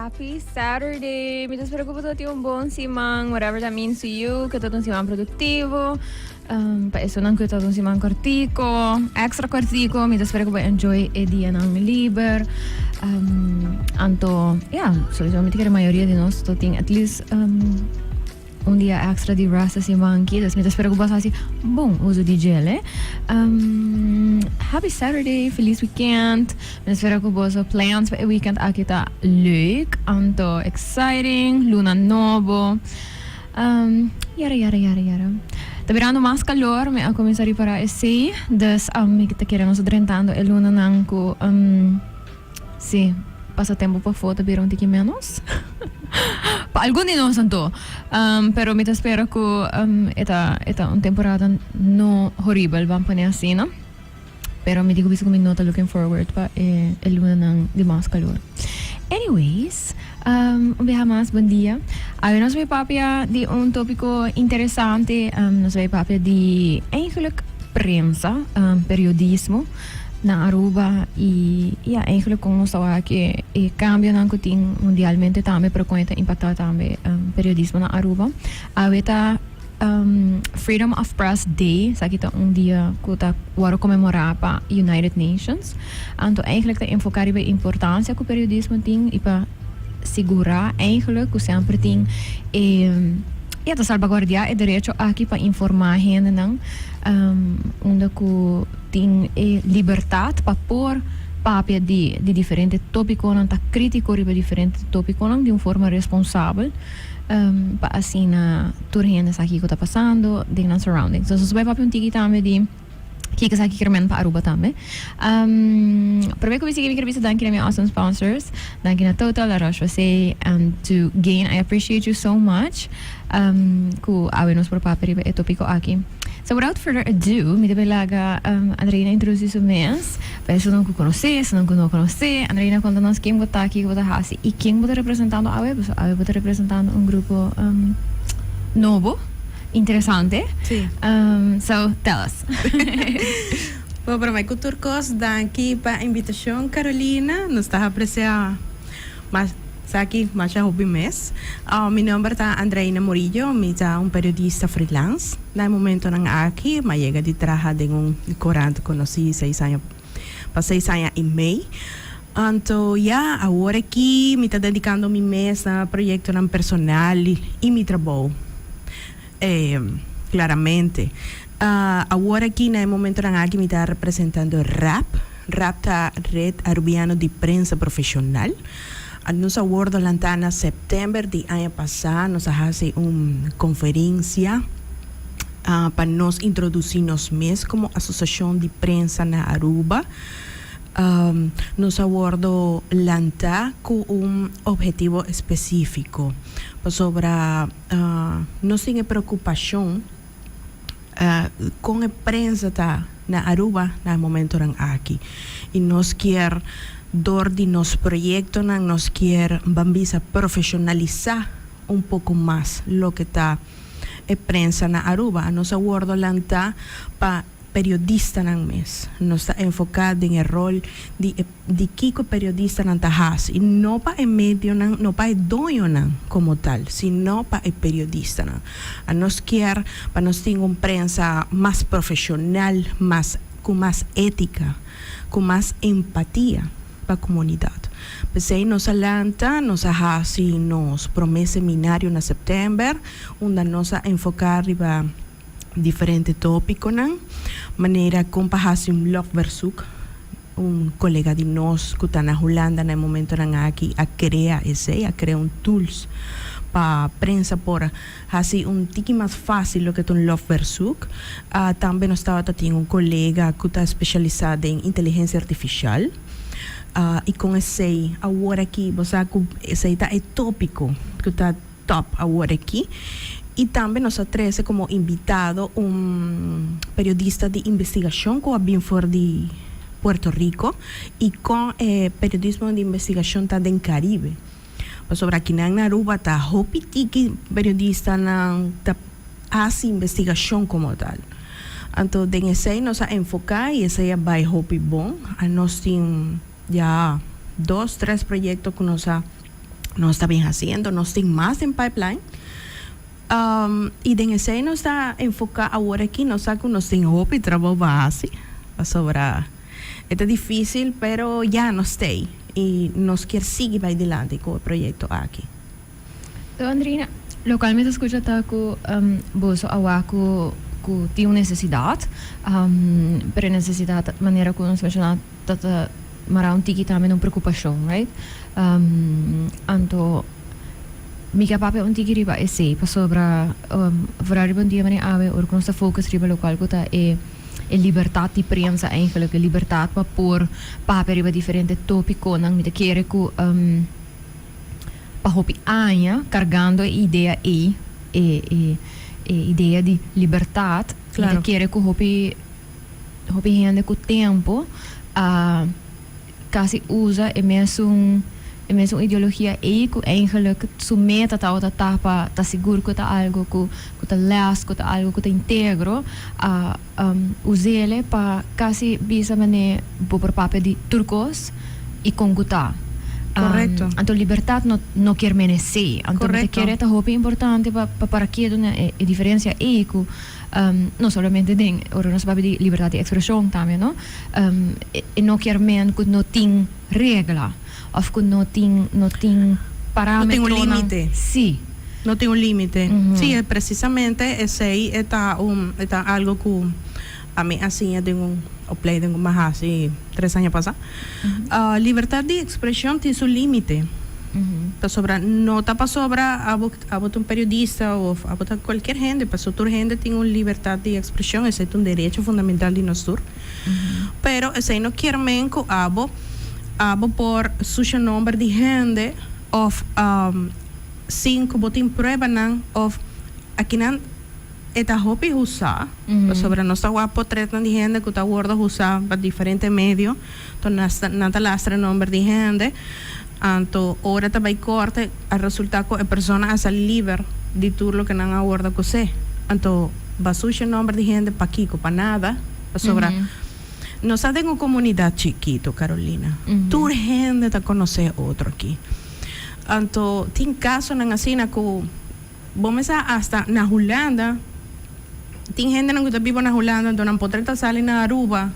Happy Saturday! Me espero que todo un bom simang, whatever that means to you, que todo un simang produktivo. Pa eso nang que todo un simang cortico, extra cortico. Me espero que enjoy el día nang liber. Anto, solitamente que la mayoría de nosotros tiene at least un día extra de rasa simang ki. Me espero que pasa así, boom, uso de gel, Happy Saturday, feliz weekend. Me espero que vos plans para el weekend aquí está leuk, anto exciting, luna novo. Yara. Tá virando mais calor, me a começar a para esse, dus me que tá querendo drentando el luna nanco, sim, passa tempo para foto vira tique menos. Para algum de nós anto, pero me espero que esta uma temporada no horrível, vamos poner assim, não? Pero me digo que me nota looking forward para el luna ng de mais calor. Anyways, vieja más, buen día. Hoy nos voy papia de un tópico interesante. Nos voy papia de eigenlijk prensa, periodismo na Aruba y eigenlijk con nosotros que cambia na kuting mundialmente también, pero con esta impacta también periodismo na Aruba. Ahorita Freedom of Press Day, sa kita un dia que ta waro comemorar pa United Nations. Anto eigenlijk te enfocar bij importância que o periodismo tem e para segurar eigenlijk que sempre tem te salvaguardar o direito aqui para informar gente não onde que tem liberdade para pôr papia de diferente tópico não tá crítico sobre diferente tópico não de uma forma responsável. Para assim na turhendas aqui que está passando de nas surroundings. So vai para um tiki também de que aqui queremos para Aruba também. Para que você quer danke na minha awesome sponsors, danke na Total, La Roche-Posay, and to Gain. I appreciate you so much. Ku awe nos por papel e tópico aqui. So without further ado, me deve laga Andreina introduzir o mês. Para isso não conhecer, se não conhecer, Andreina conta-nos quem está aqui, quem está assim e quem está representando a web. A web está representando um grupo novo, interessante. Sim. So tell us. Bom, para mim, Turcos, danke para a invitação, Carolina. Nos está apreciando mais aqui, mais já hobby mês. Meu nome é Andreina Morillo, eu sou periodista freelance. No momento não aqui, mas chega de trabalhar em corante, conheci 6 anos, para 6 anos e meio. Então, agora aqui, me está dedicando meu mês a projeto personal e meu trabalho. Claramente. Agora aqui, no momento não aqui, me está representando RAP. RAP é a Rede Arubiana de Prensa Profissional. Nos awardo lantana setembro de ano passado, nos hace uma conferência para nos introduzir nos mesmos como Associação de Prensa na Aruba. Nos awardo lanta com objetivo específico sobre nós temos preocupação com a prensa na Aruba no momento aqui e nós quer de nos proyectos nos quiere vamos a profesionalizar un poco más lo que está prensa na Aruba. Nos awardo lanta para periodista nang mes. Nos está enfocado en el rol de kiko periodista nang tahas y no para el medio nang, no para el dueño nang como tal, sino para el periodista nang. Nos quiere para nos tener una prensa más profesional, con más ética, con más empatía para a comunidade. Pues aí nos alanta, nos hace nos promete seminário na setembro, onde nos enfocar riba diferente tópico, né? Maneira comparasse Love Verzoek, colega de nós que está na Holanda no momento aqui a criar tools para prensa por assim tique mais fácil do que um Love Verzoek. Também nós estava tendo colega que está especializado em inteligência artificial. E com esse agora aqui, você esse é tópico que está top agora aqui. E também nós trazemos como invitado periodista de investigação que vem for de Puerto Rico e com periodismo de investigação tá do Caribe. Sobre aqui na Aruba tá hopitiki periodista na faz investigação como tal. Então, esse nós enfocar e esse vai hopi bom. Nós temos já 2, 3 proyectos que nos no está bien haciendo, no tem más en pipeline. E den esse não está enfocar agora aqui, não sabe que nós tem roupa e trabalho base para sobrar. É difícil, pero já nós tem e nós quer seguir vai adiante com o projeto aqui. Então, Andrina, localmente escuta tá com bolso awaku com tinha necessidade, para necessidade de maneira como nós mencionamos tata mara tiki também uma preocupação, right? Anto Mika pape tiki riba esse para sobra varar bom dia maneira ave or nossa focus riba local kota é liberdade de prensa eigenlijk, liberdade para pôr pape riba diferente tópico nang mita querer ku pa hopi anya cargando a ideia ideia de liberdade, claro. que quer que hopi gente com tempo quase usa é mesmo ideologia que eigenlijk su meta tá para seguro que tá algo que tá les que tá algo que tá integro usele para quase bisa mané por papel de turcos e conguta. Correcto. Então liberdade não quer merecer. Então quer tá roupa importante para que a diferença é que não somente tem ora nós babel de liberdade de expressão também, não? E não quer men que não tem regra, ou que não tem parâmetro. Não tem um limite. Sim. Não tem um limite. Sim, precisamente esse aí é algo que a mim assim eu tenho o play tenho mais assim 3 anos passados. Liberdade de expressão tem seu limite. Tá sobra, não tá para sobra a um periodista ou a qualquer gente, para toda gente tem uma liberdade de expressão, esse é um direito fundamental de nós todos. Pero esse não quer men que abo por sujo número de gente ou cinco botin prueba nan of aqui nan eta hopi usar sobre nossa portrait de gente que está guarda usar para diferentes medios então nada lastra número de gente anto ora também corte a resultar que a pessoa asa livre de tudo lo que não aguarda com você anto basucha número de gente para aqui para nada sobre nós temos uma comunidade chiquito Carolina toda gente está conhecer outro aqui anto tem caso na assim na que vamos hasta na Holanda tem gente que está vivo na Holanda então não pode estar sali na Aruba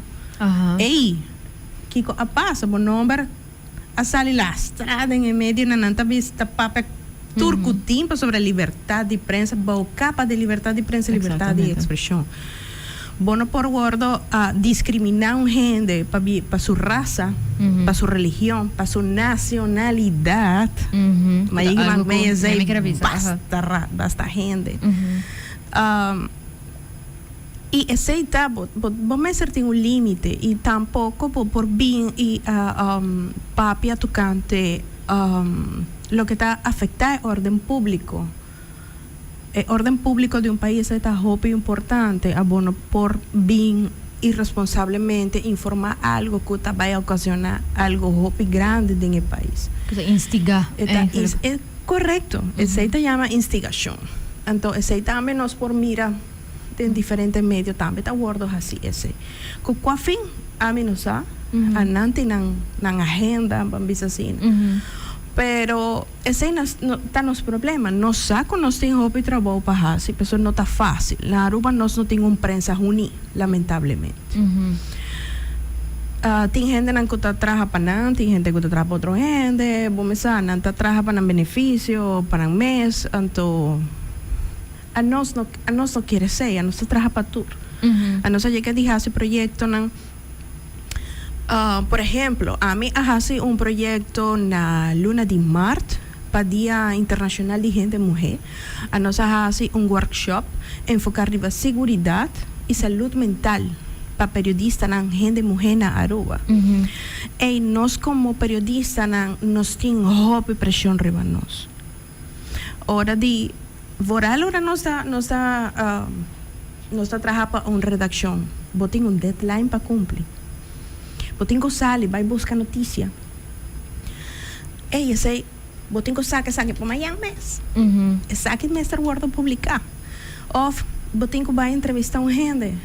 ei kiko a passa bom número a sali lá estrada em meio na nanta vista papa turco tempo sobre a liberdade de prensa boa capa de liberdade de prensa liberdade de expressão bom por guardo a discriminar gente para sua raça para sua religião para sua nacionalidade mas basta gente e aceitar vamos ser tem um limite e tampouco por bem e papi tocante lo que está afectar ordem público orden público de un país es muy importante abono por bien irresponsablemente informar algo que va a ocasionar algo muy grande en el país. Instigar. Es correcto. Ese se llama instigación. Entonces, ese también nos por mira en diferentes medios también está guardo así ese. Con cuál fin a mí no sa anante nan agenda bambis así. Pero esse não está nos problemas. Nós saco nós tem roupa e trabalho para fazer, pessoal não está fácil. Na Aruba nós não tem prensa ruim, lamentavelmente. Tem gente que está trabalhando para não, tem gente que está trabalhando para outra gente. Vamos dizer, não está trabalhando para um benefício, para um mês. Então, a nós não quer ser, a nós trabalha para tudo. A nós já que dizer esse projeto não. Por ejemplo, a mí hace un proyecto na luna de Marte para Día Internacional de Gente Mujer. A nos hace un workshop enfocado en seguridad y salud mental para periodistas na gente mujer na Aruba. E nós como periodistas nos tem hope pressão riba nós. Hora de voral hora nós está trabalhando para uma redação. Botem um deadline para cumprir. Botinco sale, vai buscar notícia. Esse botinco saque para amanhã mês. Saque mês ter guarda publicar. Ou botinco vai entrevistar um gente.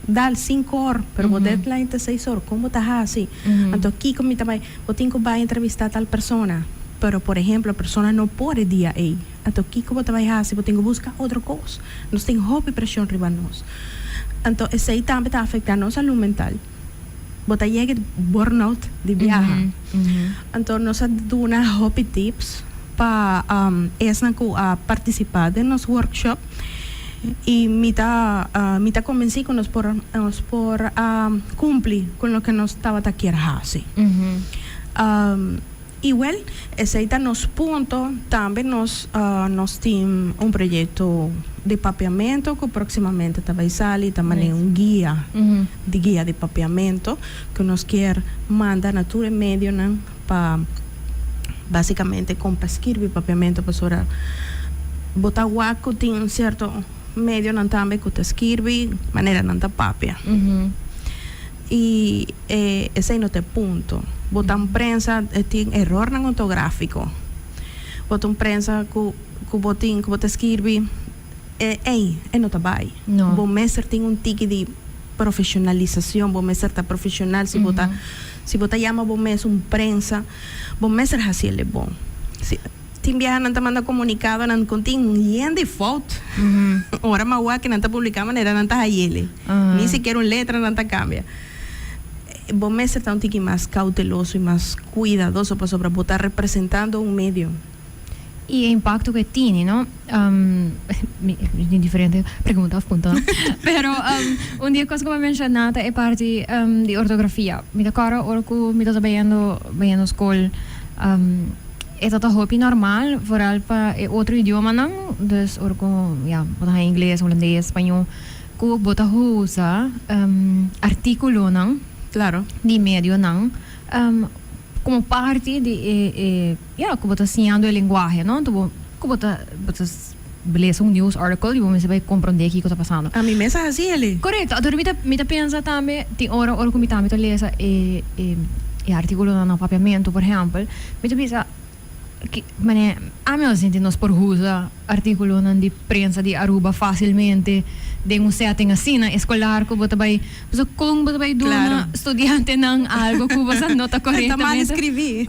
Dá 5 horas, pero o deadline é 6 horas. Como tá assim? Então aqui como também botinco vai entrevistar tal pessoa. pero por exemplo a persona não pode dia aí então o que você vai fazer você tem que buscar outra coisa nós tem roupa e pressão riba nós então isso aí também está afetando nossa saúde mental você chega de burnout de viagem então nós damos uma roupa tips para essa participar de nosso workshop e me tá convencido que nós por cumprir com o que nós estava querendo fazer igual, esse aí está nos pontos, também nós temos projeto de papeamento que proximamente vai sair, também guia de papeamento que nós quer mandar na tua meio para basicamente para escrever papeamento para botar o tem certo meio também que te escreve maneira não tá papia e esse aí não tem ponto botar prensa tem erro ortográfico botar prensa que botar escreve não tá bem bom mestre tem tique de profissionalização bom mestre tá profissional se botar chama bom mestre prensa bom mestre assim é bom tem viaja não tá manda comunicado não contém default ora mas que não tá publicando maneira não tá ele nem sequer letra não tá cambia bom mestre está tique mais cauteloso e mais cuidadoso para botar representando meio e o impacto que tem, não? Diferente pergunta, punto. Pero dia coisa que eu mencionava é parte de ortografia. Me da cara, ora que me está vendo escola, é tudo hobby normal, vooral para outro idioma não, dus ora que botar inglês, holandês, espanhol, que botar usa artículo não. Claro. De meio não como parte de como está ensinando a linguagem não então como está beleza news article e você vai compreender o que está passando a mim mesmo assim ele correto então me tá pensa também tem hora que me tá lesa artigo no papiamento por exemplo me tá pensa que a mim senti nós por usa artigo de prensa de Aruba facilmente de setting assim na escolar que você vai kung você vai dona estudante ng algo que você nota corretamente mal escrevi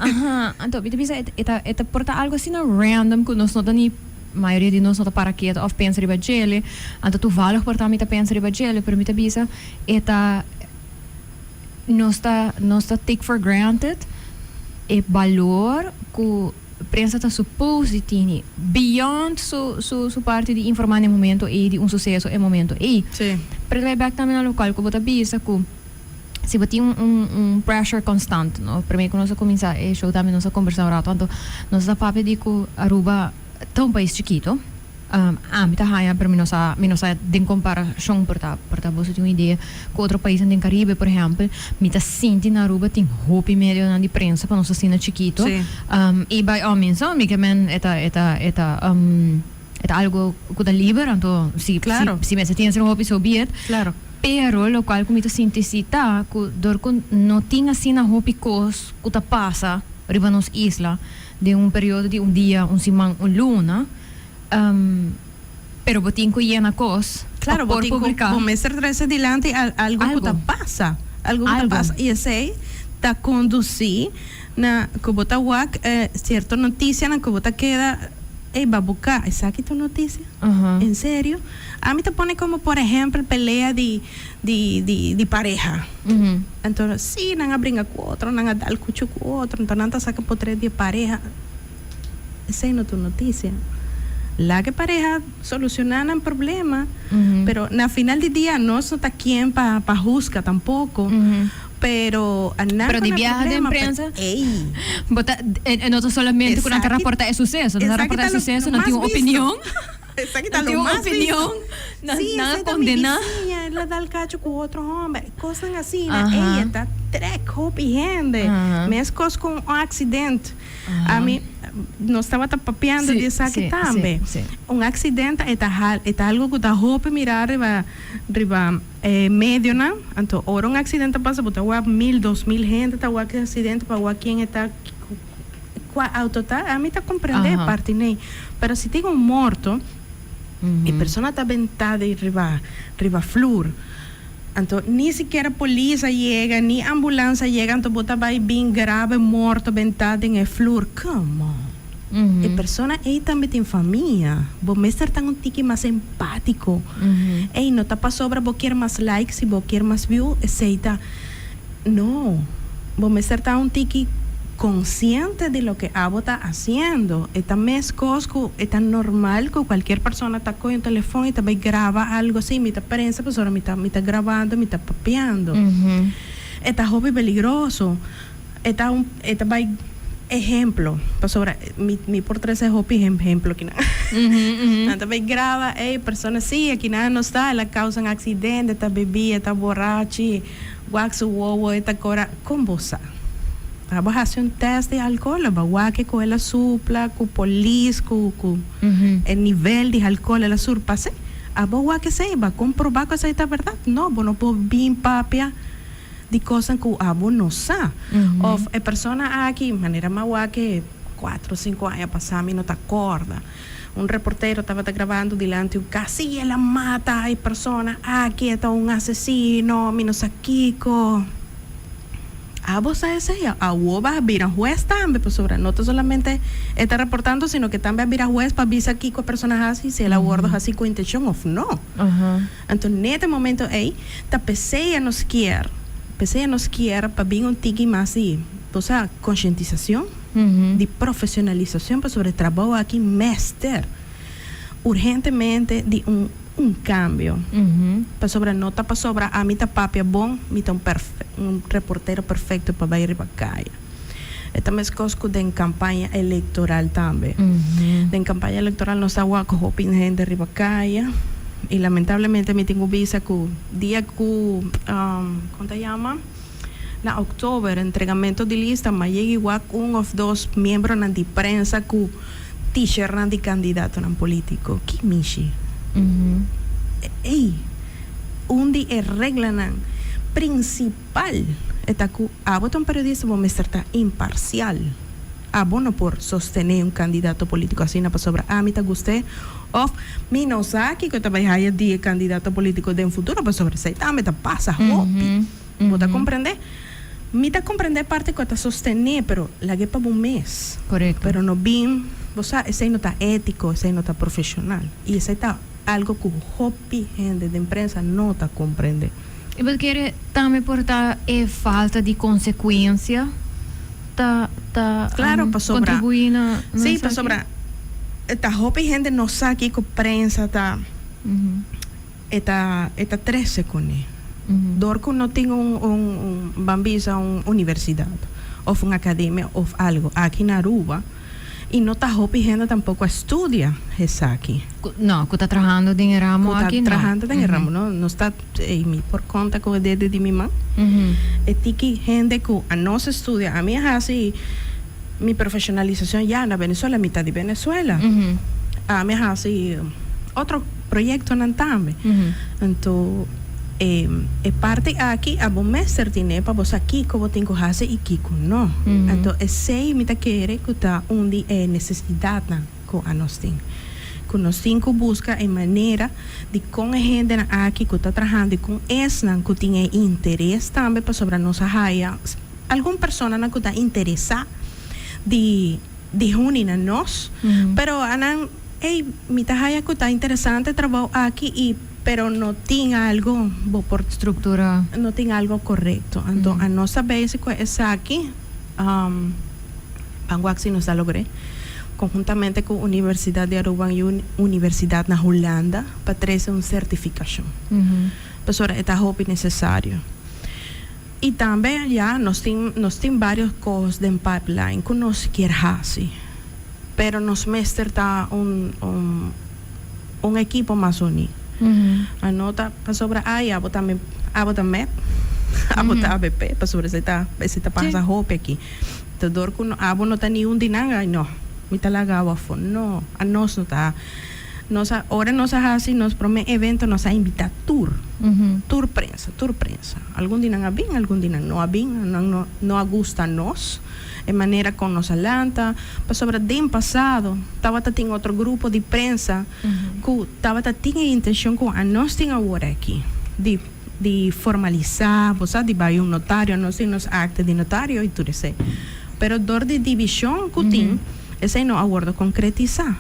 então me pensa eta porta algo assim na random que nós nota ni maioria de nós nota para que of pensa riba gele então tu valor porta me pensa riba gele pero me tá bisa eta nós tá take for granted e valor que prensa está supposto ter beyond su parte de informar no momento e de sucesso no momento e para levar back também no local que você visa que se você tem pressure constante no primeiro que nós começar é show também nós conversar rato então nós está papo de que Aruba é um país chiquito me tá haya para mim nós de comparação para você ter uma ideia com outro país no Caribe por exemplo me tá sentindo na Aruba tem roupa meio de prensa para nós assim chiquito e by all means que man eta algo que dá livre então se me tem essa roupa so be it claro pero lo qual como me sintetizar que dor que não tinha assim na roupa que tá passa riba nos isla de período de dia semana luna pero botín que llena cos claro por botín publicar como mestre trazer adiante algo que te passa algo que te passa e esse tá conduzir na que bota wak certa notícia na que bota queda babuca essa aqui tua notícia em sério a mim te pone como por exemplo pelea de pareja então sim não brinca com outro não dá cucho com outro então não tá saca por três de pareja essa é tua notícia lá que pareja solucionando o problema pero na final do dia nós não está quem para juzgar tampouco pero de viaje de imprensa no solamente con la reporta el suceso la reporta el suceso no tiene opinión não tem uma opinião nada condena ela dá o cacho com outro homem coisas assim ela tá trek hopi gente mesmo coisas com acidente a mim nós estava papeando disso aqui também acidente é algo que dá roupa mirar riba medio não então ora acidente passa botar 1,000, 2,000 gente tá acidente para quem está ao total a mim tá compreender parte nem pero se tem morto e pessoa está bentada riba flor Entonces, ni siquiera policía llega, ni ambulancia llega, entonces bota vai bien grave, morto, ventado en el flor. Come on. Mhm. E persona aí também tem família. Vou mestre tá um tique mais empático. Mhm. Ei, não tá para sobra, vou querer mais likes, vou querer mais views, aceita. Não. Vou mestre tá um tique consciente de lo que abo está haciendo. Esta mes cosco, es tan normal que cualquier persona está con el teléfono y te va a grabar algo así, me está prensa, pues ahora me está grabando, me está papeando. Mhm. Esta hobby peligroso. Esta va ejemplo, pues ahora mi por tres es hobby ejemplo que nada. Entonces me graba, persona sí, aquí nada no está, la causa un accidente, esta bebida, esta borrachi, wax huevo, esta cora, con vos. Vamos a hacer un test de alcohol, vamos a que con la supla, con polis, con el nivel de alcohol, la surpase. Vamos a que se va a comprobar que esa es verdad. No, vos no puedo bien papia de cosas que vos no sabe. O persona aquí, manera más que 4 o 5 años pasaron y no te acorda. Un reportero estaba grabando delante un casi la mata, hay personas aquí está un asesino, menos aquí con vos a ese a vos vas a vir a juez también, pues sobre no solamente está reportando, sino que también va a vir a juez para avisar aquí con personas así, si el abordo es así con intención o no. Entonces, en este momento, ta PCA nos quiere para vir un tiki más de, o sea, concientización, de profesionalización, pues sobre trabajo aquí, máster, urgentemente de un cambio. Pues sobre nota, pues sobre a mí ta papia bon, mi ta un reportero perfecto para ir a calle. Esta mes cosco de en campaña electoral también. De en campaña electoral no está guaco hoping gente de calle y lamentablemente me tengo visa que día que ¿cómo te llama? Na octubre entregamiento de lista, me llega igual uno o dos miembros de prensa que t-shirt de candidato en político. ¿Qué mishi? Un día regla principal está que un periodista va a estar imparcial. No por sostener un candidato político así, para sobre me te guste o mi no sabe que te vaya a ir candidato político de un futuro, para sobre ese me te pasa hobby. ¿Vos te comprende? Me te comprende parte que te sostener, pero la que para un mes. Correcto. Pero no bien, o sea, ese no está ético, ese no está profesional. Y ese está algo que hobby gente de imprensa no te comprende. E perché também porta falta de consequência claro, para sobrar. Contribuir sí, para sobrar. Esta hobby gente no sabe que con prensa esta 13 con él. Dorco no tiene un bambisa, una universidad o una academia o algo aquí en Aruba. Y no está hobby gente tampoco estudia eso aquí. No, que está trabajando en el ramo aquí, está trabajando en el ramo, no está por cuenta con el dedo de mi mamá. Tiki gente que no se estudia. A mí es así, mi profesionalización ya en la Venezuela, mitad de Venezuela. A mí es así, otro proyecto en Antambe. Entonces, parte aquí a vos mestre tiene para vos aquí como tengo hace y kiko no. Entonces sei me quiere que está un día necesidad con a nos tin. Con nos tin que busca en manera de con gente aquí que está trabajando y con esa que tiene interés también para sobre nos haya alguna persona que está interesada de unir a nos, pero anan mi haya que está interesante trabajo aquí pero no tiene algo por estructura, no tiene algo correcto. Entonces, a no saber si es aquí, Panguaxi nos la logré, conjuntamente con Universidad de Aruba y Universidad de Holanda, para traer una certificación. Pues ahora está hobby necesario. Y también ya nos tienen varios cosas de pipeline que nos quiere hacer, pero nos mestre está un equipo más unido. Anota para sobre abo también abo ABP para sobre esta pasa hope aquí te dor que abo no está ni un dinanga no mi talagaba no a nos no está nos ahora nos así nos promete evento nos a invitar tour prensa algún dinanga bien algún dinanga no bien no a gusta nos en manera con nos alanta para sobre el pasado estaba tiene otro grupo de prensa que estaba tiene intención con a nos tiene ahora aquí de de formalizar, você de vai notário, nós temos acta de notário e tudo isso. Pero dor de divisão que tem, esse não aguarda concretizar.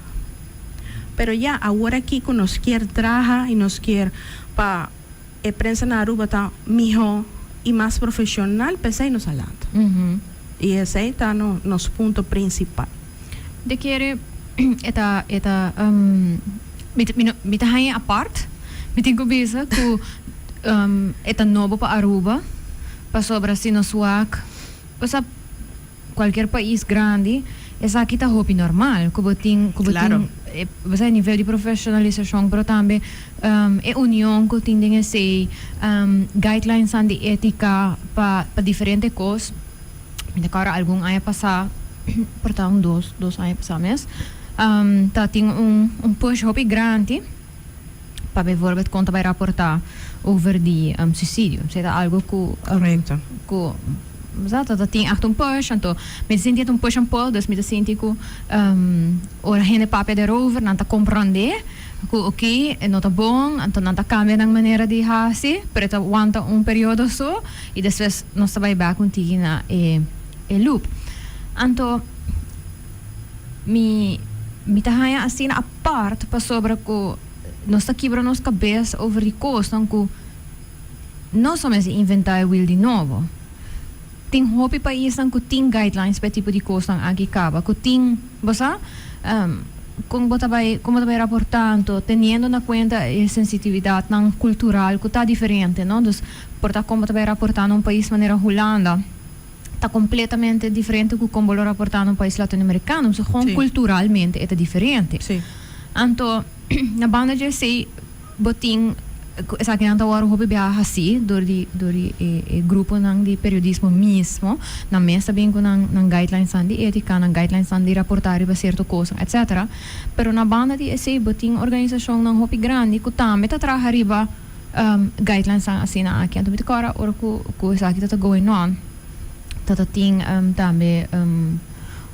Pero já agora aqui que nós quer trabalhar e nós quer para a prensa na Aruba tá melhor e mais profissional, pensei nos falando. E esse está no nosso ponto principal. De kere mita hanya apart, mitin ko bisa ku eta novo pa Aruba, pa sobra sinusuak, basta qualquer país grande, essa aqui tá hopi normal, kubuting Claro. basta nível de profissionalização, pero também é união que tem de ser guidelines de ética pa diferente coisas. Ainda cara algum ano passar, portanto dois anos passar mês, tá tem push hopi grande, para bijvoorbeeld conta vai rapportar over die suicídio, seja algo Correcto. Exato, dat tem echt push, então me senti push pouco, dus me senti que ora gente papel erover, não tá compreender, que ok, não tá bom, então não tá cambiando a maneira de fazer, pero tá aguanta período só e depois nós vai back contigo na loop. Então me tá hanya assim a parte para sobre que nós tá quebrando nossa cabeça over die coisa, então que nós somos inventar o wheel de novo. Tem hopi país que tem guidelines para tipo de coisa aqui acaba, que tem, você como vai reportando, tendo na conta a sensitividade cultural que está diferente, não? Dus porta como vai reportando país maneira Holanda, está completamente diferente do como vai reportando país latino-americano, so gewoon culturalmente é diferente. Sim. Então, na banda de sei, botin essa que não tá o hobby viaja assim, do grupo de periodismo mesmo, na mesa bem com na guidelines de ética, na guidelines de reportar para certa coisa, etc. Pero na banda de esse botin organização ng hobby grande, que também tá trabalhando riba guidelines assim na aqui, então agora ora que essa aqui tá going on, tá tem também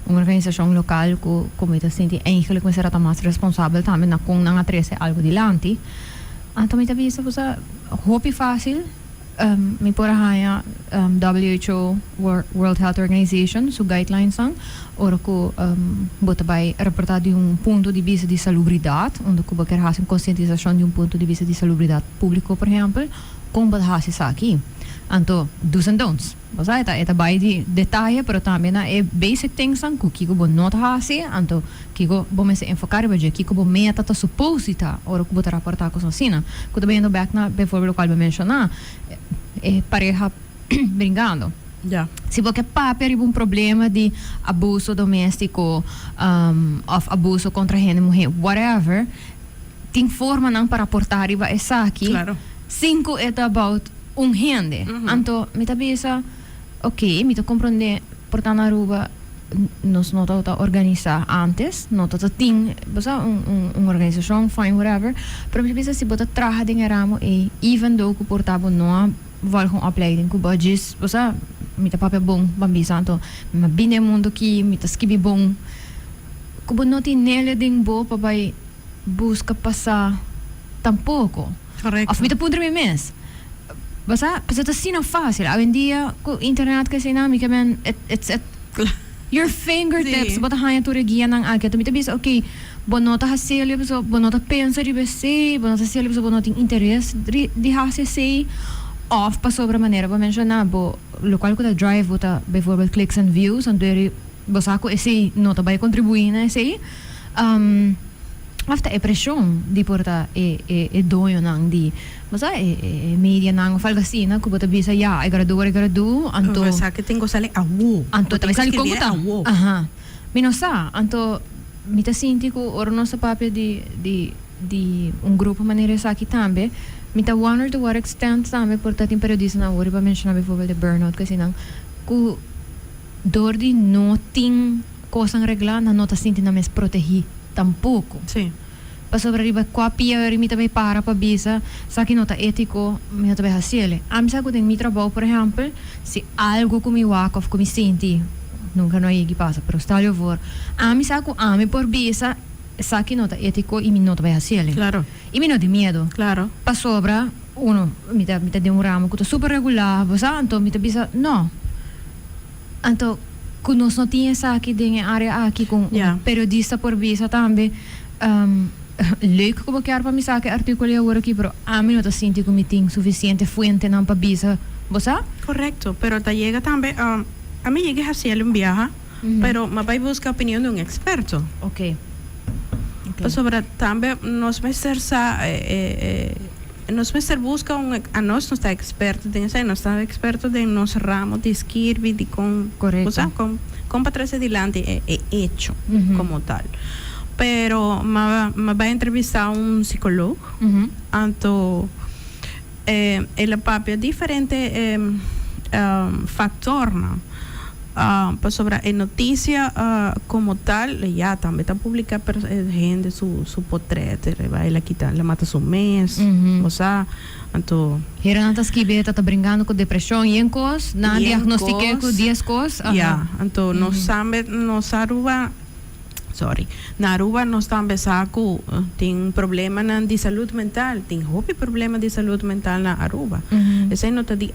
uma organização local que como está sente eigenlijk mas será mais responsável também na com na atrese algo dilante. Então, me visa você hopi fácil, me por haya WHO World Health Organization, su guidelines ang, ora ko bota vai reportar de ponto de vista de salubridade, onde ko quer hacer conscientização de ponto de vista de salubridade público, por exemplo, como bota hacer isso aqui. Então, do's and don'ts. Você está vai de detalhe, pero também é basic things ang que bo not hacer, então que bo me se enfocar bem, que bo meta tá suposita, ora ko bota reportar com sina. Ko também no back na before lo qual mencionar, pareja brincando. Ja. Se você paper problema de abuso doméstico, of abuso contra gente mulher, whatever, tem forma não para reportar iba essa aqui. Claro. 5 é about gente. Então, me tabisa, ok, me compreender, portanto, na Aruba, nós não estamos organizar antes, não estamos tem, uma organização, fine, whatever, pero me tabisa se você trabalha em ramo e even though que portava não vai com opleiding, que budgets, você me tá papel bom, bambisa, então, me bine mundo que me tá skibi bom, que você não tem nele ding bo para vai busca passar tampouco. Correcto. Of me tá punto me mes. Basta, tá assim não fácil. Hoje em dia, com internet kasi namin, it's at your fingertips. Sí. Bata hanya tu regia ng agad. Tumita bisa, okay, bonota hasilip, so bonota pensa di bese, bonota hasilip, so bonota interesse di hasilip, off pa sobra maneira. Ba mencionar, bo, local ko ta drive, bota, bijvoorbeeld clicks and views, ang deri, basta ko esse, nota ba contribuir na esse, after pressão de porta doio nang di masa media nang falgasina ko bota bisa ya I gotta do anto Sa que tengo sale awu. anto tabi sali ko ta awu. aha minosa anto mita sinti ko orno sa papel di grupo maneira sa aqui tambe mita one or to what extent tambe porta tim periodista na ori pa mencionar bijvoorbeeld de burnout kasi nang ku dor di noting kosang regla na nota sinti na mes proteger tampouco. Sim. Pa sobrariba qua pia mi também para bisa sa que nota ético mi também haciele. Am sa ko tem mi trabalho, por exemplo, se algo com mi walk of com mi senti nunca não que passa, pero está eu vor. Am sa ko ame por bisa sa que nota ético e mi nota vai haciele. Claro. E mi no de medo. Claro. Pa sobra uno, mita demoramos, que super regular, basta, então mita bisa, não. Então, quando nós não tínhamos aqui dentro da área aqui com periodista por visa também, leuk como quer para me sacar artículo agora aqui, pero a mim não tá sentindo que me tem suficiente fonte não para visa, basta? Correcto, pero te llega también, a mí llegué a hacer un viaje, pero me voy a buscar opinión de un experto. Ok. Pues sobre también nos mestre busca a nós não está experto de isso, nós está experto de nosso ramo de escrever de com para trás adiante é hecho como tal. Pero me vai entrevistar um psicólogo, então ele papel diferente factor, não? Pues sobre a notícia como tal, já também está publicada gente su portrait, ele quita, ele mata su mês, ou seja, então Hera não está escrevendo, está brincando com depressão e em cos, na diagnostiquei com 10 cos. Já, então nós sabemos, na Aruba nós também sabemos tem problema de saúde mental, tem hobby problema de saúde mental na Aruba. Esse não está de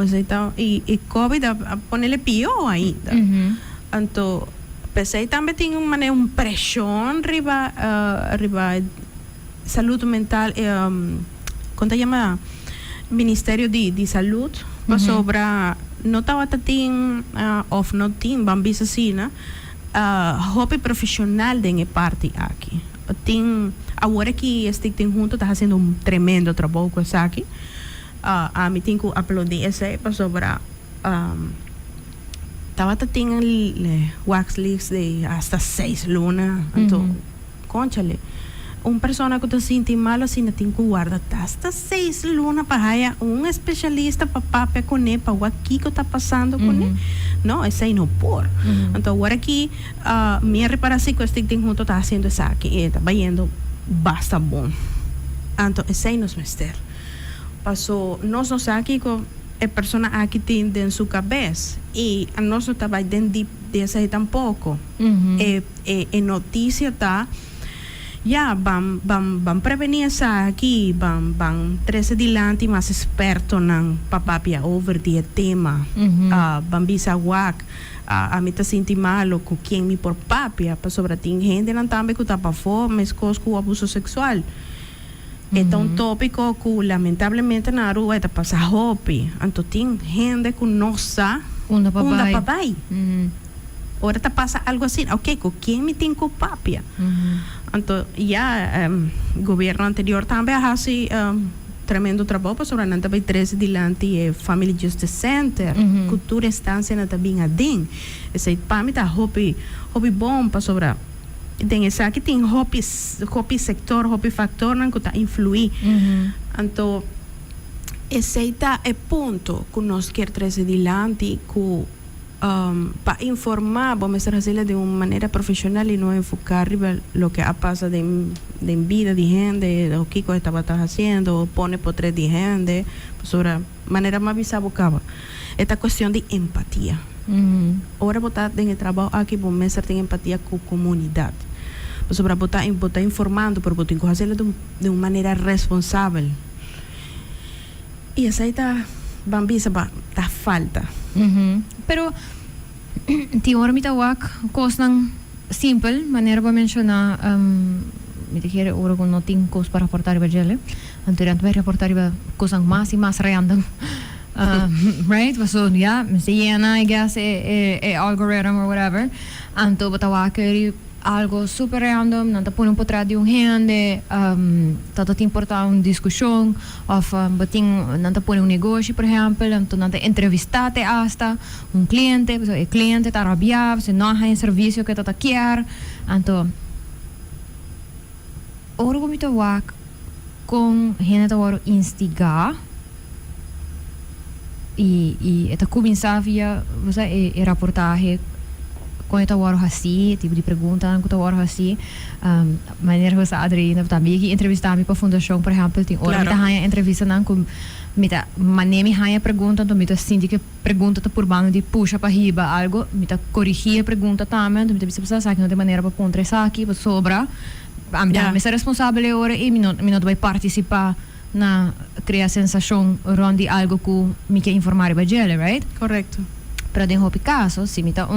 esse tá e Covid a ponerle pior ainda. Então, pensei também tem uma pressão riba saúde mental, como se chama, Ministério de Saúde, sobre não estava tem of não tem bambisa assim, né? Hobby profissional de parte aqui. Tem agora que estou junto está fazendo um tremendo trabalho com isso aqui. A mim tenho que aplaudir esse sobre estava tendo wax leaks de hasta 6 lunas. Então, conchale. Persona que está sentindo mal assim, tem que guardar hasta 6 lunas para especialista para papel com ele, para o que está passando com ele. Não, esse aí não pode. Então, agora aqui, minha reparação que eu estou junto está fazendo isso aqui, e está indo bastante bom. Então, esse aí nos mestre. Passou, nós não sabemos aqui que a pessoa aqui tem dentro da sua cabeça, e nós não estamos dentro desse aí tampouco. E notícia está. Vamos prevenir isso aqui, vamos trazer adiante mais experto na papapia over de tema. Vamos bisa wak, a mim tá sentindo mal com quem me por papia, para sobre tem gente não também que tá para fome, coisas com abuso sexual. É um tópico que lamentavelmente na rua está passando hobby. Então tem gente que não sabe onde papai. Ora tá passa algo assim, ok, com quem me tem com papia. Então, o governo anterior também faz tremendo trabalho sobre a também 13 adiante Family Justice Center, cultura estância na também adem. Esse para mim tá hobby bom para sobre tem esse aqui tem hobby sector, hobby factor não que tá influir. Então esse tá é ponto que nós quer trazer adiante que para informar, vamos hacerlo de una manera profesional y no enfocar lo que pasa de vida de gente, lo que estaba haciendo, pone por tres de gente, sobre manera más visabocaba. Esta cuestión de empatía. Ahora botar en el trabajo aquí, vamos a hacer empatía con la comunidad. Sobre botar informando, pero botar hacerlo de una manera responsable. Y esa está bambisa, está falta. Pero ti ora mi tawak kosnang simple maneira para mencionar me dizer ora com não tem coisa para reportar para ele anteriormente vai reportar para coisas mais e mais random right so yeah me llena I guess algorithm or whatever anto tawak algo super random, não está por trás de gente, está te importar uma discussão, ou não está por negócio, por exemplo, então não está entrevistar hasta cliente, o cliente está rabiado, se não há serviço que está quer, então ora como está wak com gente está instigar e está começar via você reportagem com esta hora assim, tipo de pergunta, com esta hora assim, maneira que você Adriana também que entrevistar-me para a fundação, por exemplo, tem hora que a entrevista não com me há pergunta, então me sinto que pergunta tá por bando de puxa para riba algo, me corrigir a pergunta também, então me precisa saber que não tem maneira para pôr isso aqui, para sobra, me ser responsável agora e me não vai participar na crea sensação ronde algo que me quer informar para ele, right? Correcto. Para den hopi caso, se me tá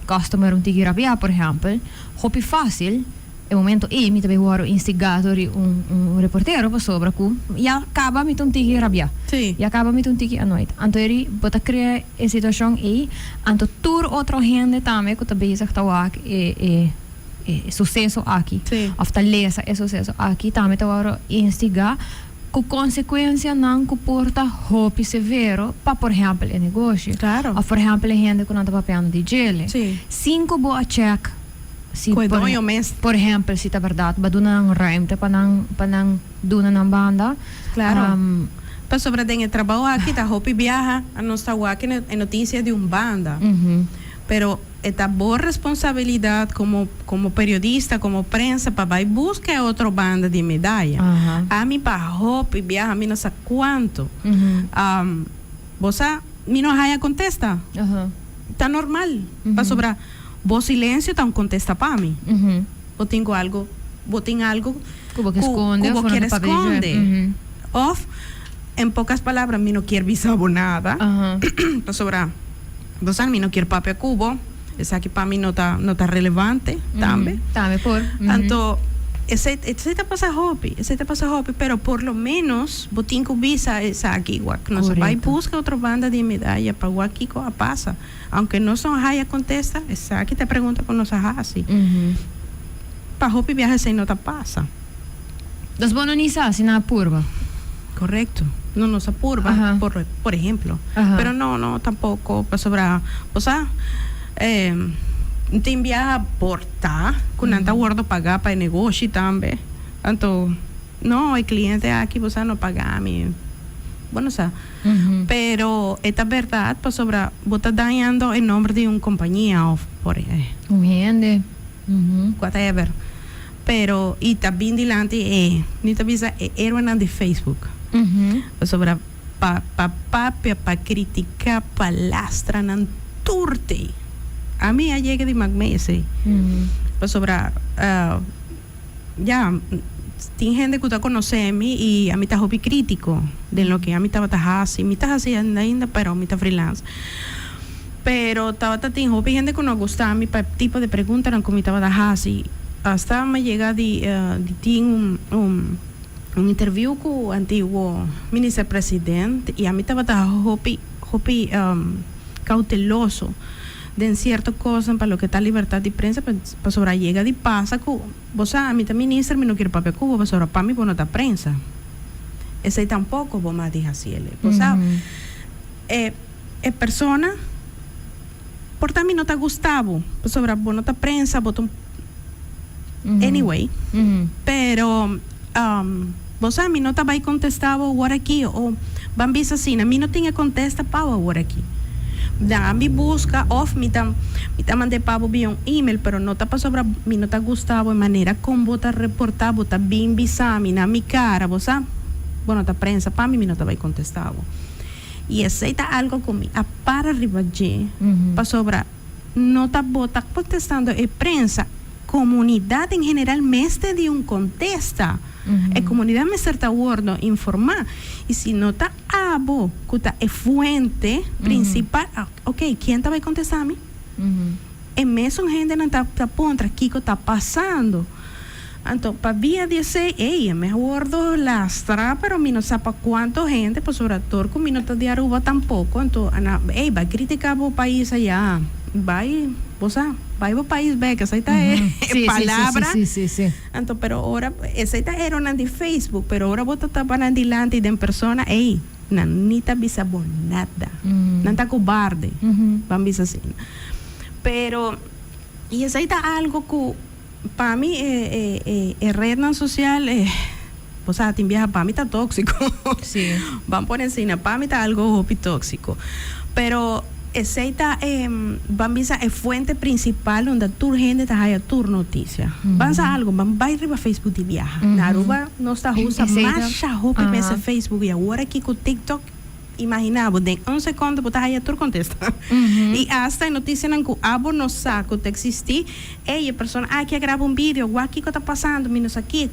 customer tiki rabia, por exemplo, hopi fácil, é momento me também o instigador e reportero para sobre que e acaba me tiki rabia. Sí. E acaba me tiki à noite. Então ele bota criar a situação então tur outra gente também que tá bezig tá aqui sucesso aqui. Sí. Of tá lesa é sucesso aqui também tá agora instigar com consequência não comporta hopi severo para por exemplo o negócio. Claro. Ou por exemplo a gente que não tá papel de gelo. Sí. 5 boa check. Si Cuidado mesmo. por exemplo, se tá verdade, ba duna ng ruimte pa ng duna ng banda. Claro. Para sobre den trabalho aqui, tá hopi viaja a nossa aqui é notícia de banda. Pero esta boa responsabilidade como periodista, como prensa, para vai buscar outra banda de medalha. A mim para hopi viaja, a mim não sei quanto. Você, mim não vai contesta. Tá normal. Para sobre vos silêncio então contesta para mim. Vou tenho algo Cubo que esconde, cubo que esconde. Of, em poucas palavras, mim não quer visar nada. Para sobrar, vos a mim não quer papel cubo. Essa aqui para mim não tá relevante também. Também por. Então, esse te passa hobby, pero por lo menos vos tenho que visar essa aqui, que não se vai buscar outra banda de medalha para o aqui que passa. Aunque não são raia contesta, essa aqui te pergunta com nossa raça. Para hobby viaja sem nota passa. Das bonanisa, se na purba. Correcto. No nos apurba, por ejemplo. Pero no, tampoco para sobrar. O sea, tem viaja portar, com nanta guardo pagar para negócio também. Então, não, o cliente aqui você não paga a mim. Bueno, o sea, pero esta verdade para sobrar, você está dando em nome de uma companhia ou por aí. Gente. Whatever. Pero e também dilante ni tabisa era de Facebook. Sobre para criticar palastra nan turte. A mim a chega de magmese. Sobre já tem gente que está conhecendo e a mim tá hobby crítico de lo que a mim estava fazendo, me tá fazendo ainda, pero me tá freelance. Pero tem hobby gente que não gosta a mim para tipo de pergunta não como estava fazendo. Hasta me llega de un interview con el antiguo ministro-presidente y a mí estaba hopi cauteloso de ciertas cosas para lo que está libertad de prensa, para sobre llega de pasa con vos a mí también ministro me no quiere papel cubo para sobre para mí no está prensa ese tampoco vos me dices así vos persona por también no está gustavo sobre vos no está prensa botón anyway, pero vos a mí no estaba ahí contestado ahora aquí o van visa assim, a mí no tenía contesta para ahora aquí. Da a mí busca off me mandé pavo via un email, pero no está para sobre mí no está gustado de manera como vos reportar, vos está bien visa mí na mi cara, vos a bueno, está prensa para mí no estaba ahí contestado. Y aceita algo conmigo, a para arriba allí, para sobre no está bota contestando prensa comunidad en general mestre de un contesta comunidad me certa guardo informar y si no está abo que es fuente principal ok, ¿quién te va a contestar a mí? En mes son gente no está contra Kiko está pasando entonces para vía 16 me guardo lastra pero mi no sabe cuánto gente pues sobre todo con mi no está de Aruba tampoco entonces va a criticar el país allá vai o país ve que essa palavra sí. então pero ahora essa era na de Facebook pero ahora vos tá para adelante de persona não tá bisabo nada não tá cobarde vamos dizer assim pero e essa algo que para mim rede social vos a tem viaja para mim tá tóxico vamos por encima para mim tá algo tóxico pero essa bambisa é fuente principal onde tu gente está aí tu notícia. Bansa algo, vai riba Facebook de viaja. Na Aruba nós está usa mais roupa nesse Facebook e agora aqui com o TikTok imaginava de 1 segundo botar aí tu contesta. E hasta notícia não que abo no saco te existir, a pessoa que grava vídeo, o aqui que está passando, menos aqui.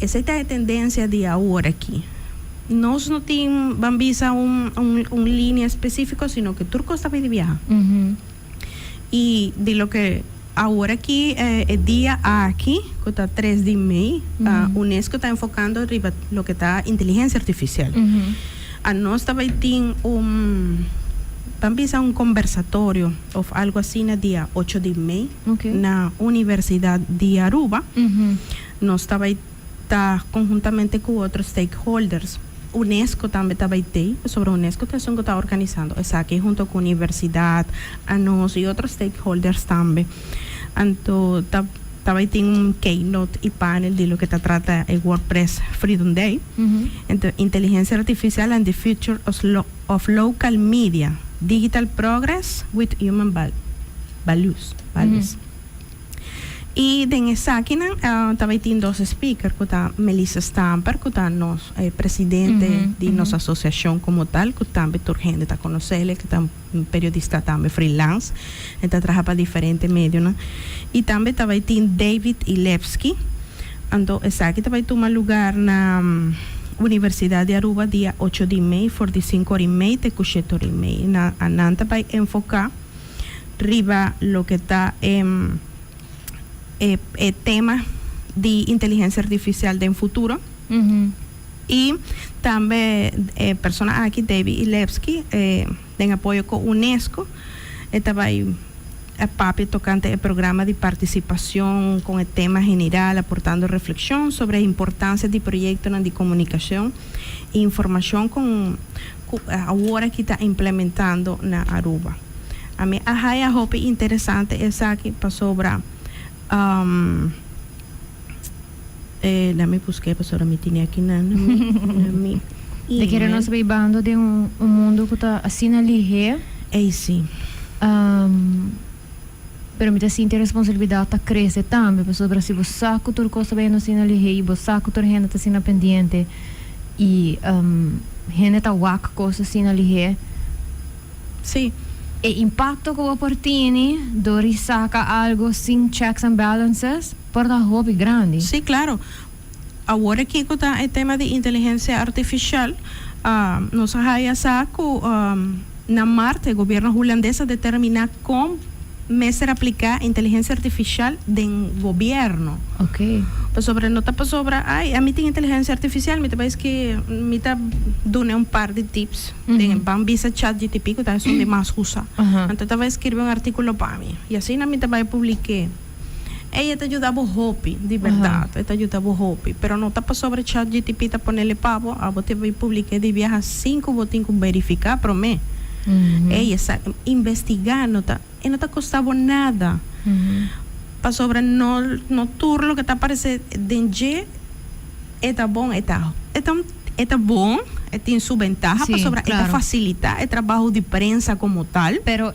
Essa é a tendência de agora aqui. nós não tem bambisa línea específico, sino que turco está de viajar. E de lo que agora aqui é dia aqui, que está 3 de maio, a UNESCO está enfocando arriba lo que está inteligência artificial. A nós também tem bambisa conversatório ou algo assim no dia 8 de maio, na Universidade de Aruba. Nós também está conjuntamente com outros stakeholders. UNESCO também está sobre a UNESCO que está organizando, isso aqui junto com a universidade, a nós e outros stakeholders também. Então, também tem keynote e panel de lo que trata o WordPress Freedom Day. Então, inteligência artificial and the future of local media, digital progress with human values. E nessa aqui também tem 2 speakers, que está Melissa Stamper, que está nós presidente de nossa associação como tal, que também toda gente está conhecendo, que está periodista também freelance, está trabalhando para diferentes meios, né? E também tem David Ilevski, então essa aqui também toma lugar na Universidade de Aruba dia 8 de maio, 45h30 até 7h30. A Nanta vai enfocar riba lo que está tema de inteligência artificial do futuro. E também persona aqui, David Ilevski, tem apoio com a UNESCO, também papi tocante el programa de participación con el tema general, aportando reflexión sobre la importancia de proyectos de comunicación e información con ahora que está implementando na Aruba. A mí a hope interesante es aquí para sobre dame busqué para sobre mi tinha aqui na mi de querer nós bando de mundo que está assim na lihe sim. Pero me tem responsabilidade tá crescer também, sobre se você saco tudo coisa bem assim na lihe, você saco tudo renda tá assim na pendente e renda tá wak coisa assim na lihe. Sim. E impacto que o portini dori saca algo sem checks and balances por da hobby grande. Sim, claro. Agora aqui está o tema de inteligência artificial. Nós já saco na Marte, o governo holandês determina como ser aplicar inteligência artificial do governo. Ok. Sobre não está sobre, a mim tem inteligência artificial, me parece que me está dando par de tips. Tem bambisa chat GTP que está sendo de mais usa. Então estava escrever artículo para mim. E assim na mim vai publicar. Ella te ayudaba a hopi, de verdade, ella te ayudaba a hopi, pero não está sobre chat GTP tá ponerle pavo, a você vai publicar de viajar 5 botinhos verificar para mim. Ella está investigando, e não está custando nada. Para sobre no turno que está aparecendo dentro, é bom, é bom, tem sua ventaja, para sobre claro. Facilitar o trabalho de prensa como tal. Pero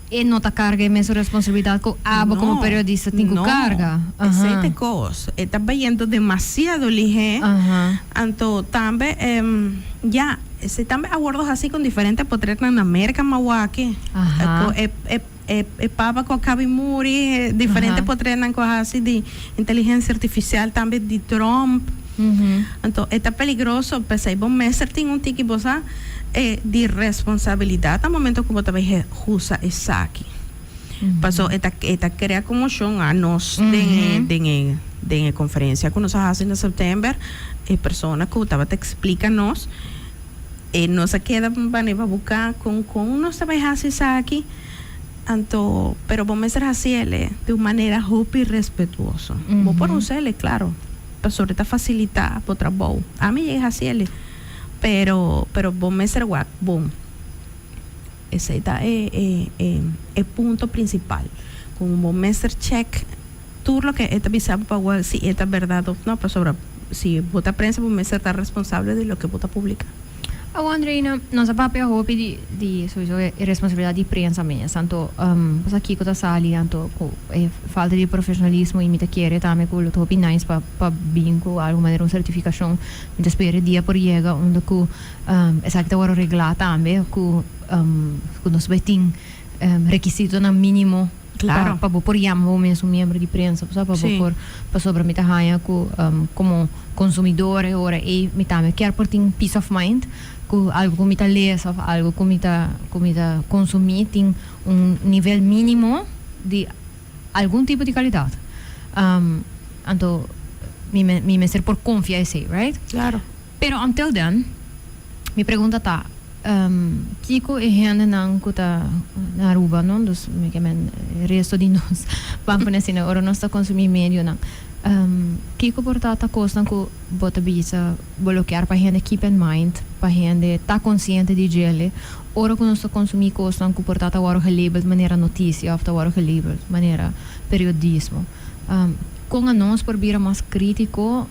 e não está carga a sua responsabilidade como periodista tem que carga. Essa coisa, está vendo demasiado ligeiro. Então também já se também acordos assim com diferentes potretas na América, Mauaque. Papa com a Cabimuri, diferentes potretas com assim de inteligência artificial também de Trump. Então é peligroso, pensei, bom, mas tem tique você de responsabilidade no momento que você vai usar isso aqui. Passou esta cria comoção a nós de conferência que nós fazemos em setembro, a pessoa que estava te explica nós nós queda para buscar com nós vai fazer isso aqui. Então, pero vamos ser assim de uma maneira justa e respetuosa. Vou por usar claro, para sobre facilitar o trabalho. A mim é assim pero vamos ser bom. Esse é ponto principal. Como vamos ser check tudo o que é avisado para se é verdade ou não, para sobre se bota prensa vamos ser responsável de lo que bota publicar. Andreina, nossa papel hope de responsabilidade de prensa mesmo. Tanto você aqui que está sali, tanto falta de profissionalismo e me quer também com o hope nice para bingo alguma maneira uma certificação me espera dia por chega onde que exato agora reglar também que nós vai ter requisito no mínimo Claro. Para por llamar mesmo membro de prensa, para Sim. por para sobre me tahanha como consumidor ora e me também quer por ter peace of mind com algo que me tá lesa, algo que me tá consumir tem nível mínimo de algum tipo de qualidade. Então me ser por confiar sei, right? Claro. Pero until then, me pergunta tá Kiko e gente não kuta na Aruba, não? Dos me que resto de nós vamos assim, ora nós está consumir meio não. Kiko portata costa que bota bisa bloquear para gente keep in mind, para gente tá consciente de gele. Ora que nós está consumir costa que portata ora label maneira notícia, after ora label maneira periodismo. Com a nós por vir mais crítico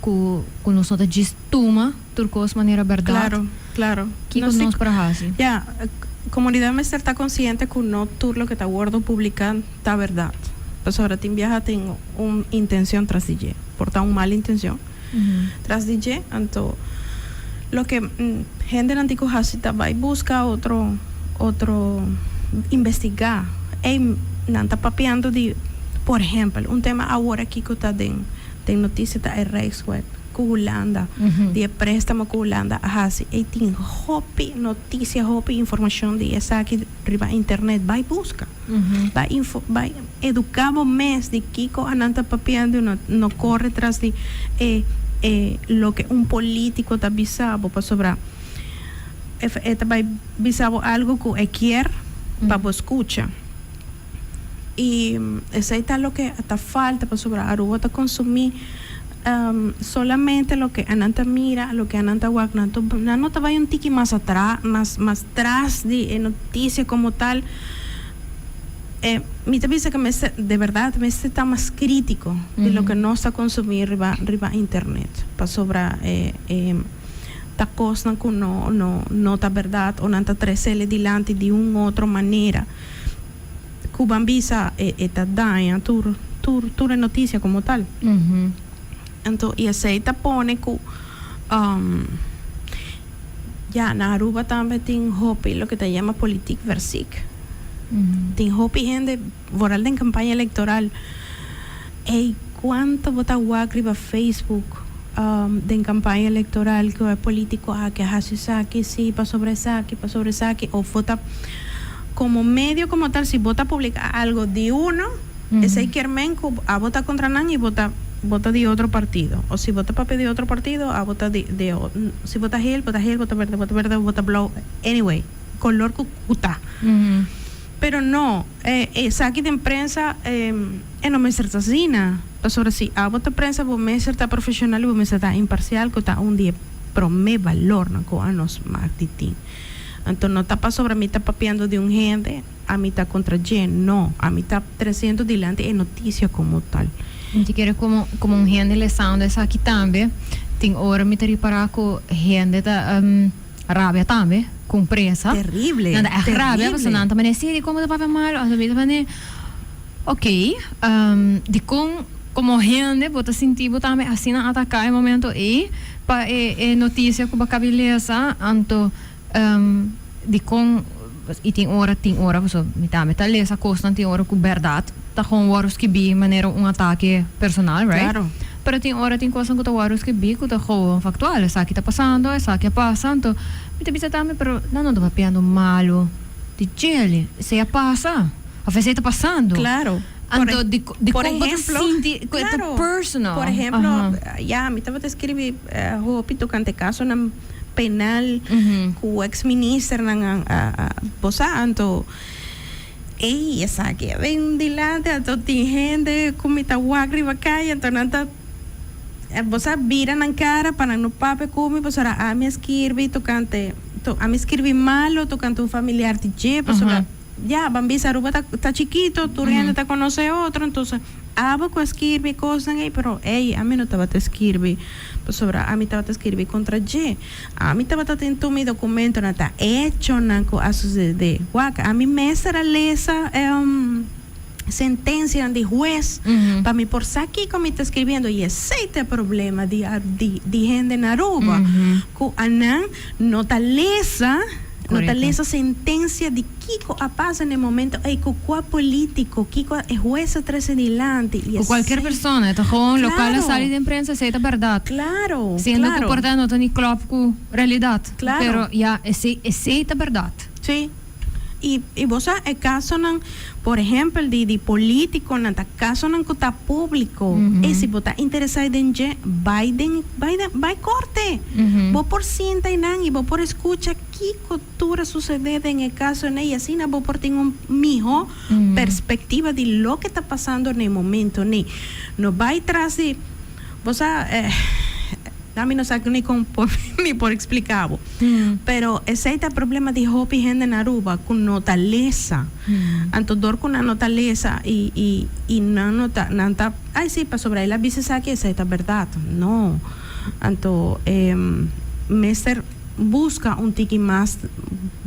com nós está gestuma turcos maneira verdade. Claro. Que nós para hasi. Ya, comunidad me está consciente que no todo lo que está guardo publican está verdad. Pues ahora te viaja tengo una intención tras DJ, porta una mala intención tras DJ, entonces lo que gente antico hasi va y busca otro investigar. Nanta papiando de, por ejemplo, un tema ahora aquí que está de noticia da Rijksweb, Holanda, de préstamo com Holanda, hasi, e tem hopi notícia, hopi informação de essa aqui riba internet, vai busca, vai educar o mês de Kiko ananta papiando, no corre atrás de lo que um político está bisabo para sobrar, vai bisabo algo que quer para escuchar. Y eso es lo que está falta para sobre Aruba está consumir solamente lo que Ananta mira, lo que Ananta Wagner no te vaya un tiki más atrás, más atrás de noticias como tal. Me te dice que de verdad me está más crítico de lo que no está consumir riba internet para sobre ta cosa que no está verdad o no está tresele delante de una otra manera. Bambisa eta daña tu noticia como tal. Entonces, y aceita pone que ya en Aruba también tiene hopi lo que te llama politik versik. Tiene hopi gente voral en campaña electoral. ¿Cuánto vota guacriba Facebook de campaña electoral que es político que hace saque, sí, para sobre saque o vota como medio como tal, si vota publicar algo de uno, ese Kermenko a vota contra Nan y vota de otro partido. O si vota para pedir otro partido, a vota de si vota Gel, vota verde, vota blau. Anyway, color cuta. Pero no, saque de prensa no me certa asina. Sobre si a vota prensa, vos me certa profesional y vos me certa imparcial, que está un día pro me valor, no con anos marketing. Entonces no está para sobre mí, está papeando de un gente, a mí está contra Jen, no, a mí está 300 delante en noticias como tal. Gente quiere como un gente le sound essa aqui também, tem hora me ter para com gente da rabia também, com pressa. Terrible. Nada, é rabia, você não tá menecendo como tá mal, a vida vai ok, de como gente, bota sentir, bota também assim na atacar em momento e para notícia com a cabeça, então de com e tem hora você me tá lesa costa tem hora com verdade tá com horas que bi maneira ataque personal, right? Claro. Pero tem hora tem coisa que tá horas que bi que tá com factual, essa aqui tá passando, essa aqui passa, então me te bisa também, pero não tá papiando malo de gel, se passa, a vez tá passando. Claro. Por ejemplo, claro, personal. Por ejemplo, ya a mí estaba escribir hopi tocante caso na penal com o ex-ministro na posando essa que vem dilante a tem gente com mita wagri vakaya então nanta você vira na cara para no pape come pues ahora a me escrevi tocante a me escrevi malo tocante un familiar de je pues ya Bambisa Aruba está chiquito, tu gente te conoce otro, entonces abo que escribe cosas ahí, pero a mí no te va a escribir, pues sobre a mí te va a escribir contra G, a mí te va a tener mi documento, no está hecho, no a sus de guaca, a mí me será lesa sentencia de juez, para mí por aquí como está escribiendo, y ese es el problema de gente en Aruba, que anan no está lesa Nota esa sentencia de Kiko a pasa en el momento, cuál político, Kiko es juez atrás adelante. Y com qualquer pessoa, então gewoon lokale sala de imprensa aceita a verdade. Claro, sendo claro. que portanto não tem klopp com realidade. Claro. Pero ja, aceita a verdade. Sí. Y vos sabes, el caso, por ejemplo, de político, el caso que está público, si vos estás interesado en Biden, va corte. Vos por sienta y vos por escucha qué cultura sucede en el caso en ella, así vos por tener un mejor perspectiva de lo que está pasando en el momento. No va tras de, vos sabes, a mí no sé ni por explicarlo. Pero ese es el problema de Hopi gente en Aruba con notaleza. Entonces, con una notaleza y no nota, ay sí, para sobre la bici aquí esa es la verdad. No. Entonces, Mester busca un tiki más,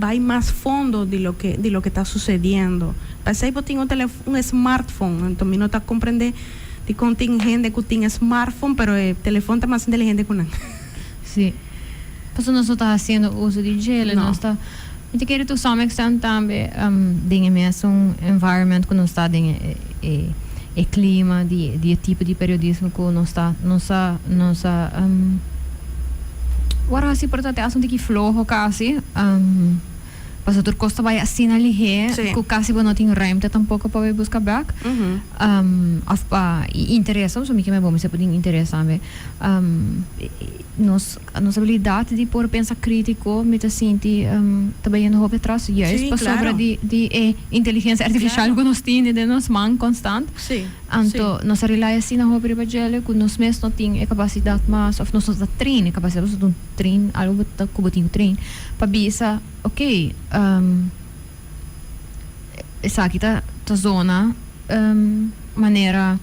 va más fondo de lo que está sucediendo. Para eso tengo un smartphone, entonces no está comprende de contingente que tem smartphone, pero el teléfono está más inteligente que nada. Sí. Pues no está haciendo uso de gel, no está. Eu quero to some extent também dingen mesmo environment que não está dingen clima de tipo de periodismo que não está agora assim portanto é assunto que flojo quase mas outro costa vai assim ali que quase não tem ruimte tampouco para buscar back interessa so me que me bom se pode interessar me nossa habilidade de por pensar crítico me te senti também no hope atrás juist para sobre de inteligência artificial que nós temos de nós man constante então nossa relação assim na hope para gele que nós mesmos não tem capacidade mas of nós da trein capacidade de trein algo que botinho trein para bisa ok essa aqui tá zona maneira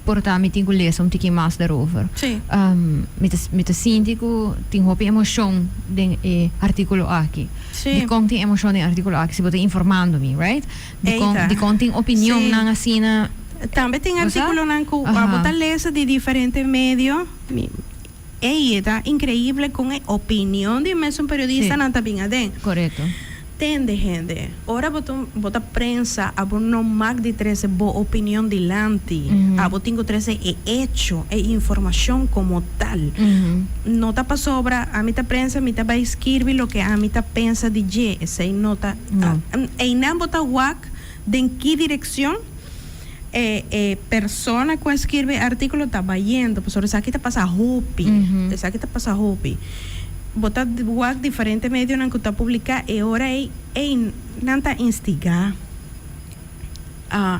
portar me tenho ler um pouquinho mais daarover. Sim. Me te sinto que tem uma emoção de artículo aqui. Sim. De como tem emoção de artículo aqui, se você informando-me, right? De como tem opinião na assim na. Também tem artículo na que você lê de diferentes meios. E está increíble com a opinião de mesmo periodista na tabinha de. Correto. Tende gente. Ahora bota prensa, abo no mag de 13 bo opinión delante. Abo tengo 13 hecho, información como tal. No está para sobra, a mí ta prensa, a mí ta va a escribir lo que a mí ta pensa de je, esa nota. E na bota wak de en qué dirección persona que escribe artículo está yendo, pues ahora esa aquí te pasa hopi. Esa aquí te pasa hopi. Botar diferentes medios en que está publicar e ahora nanta instigar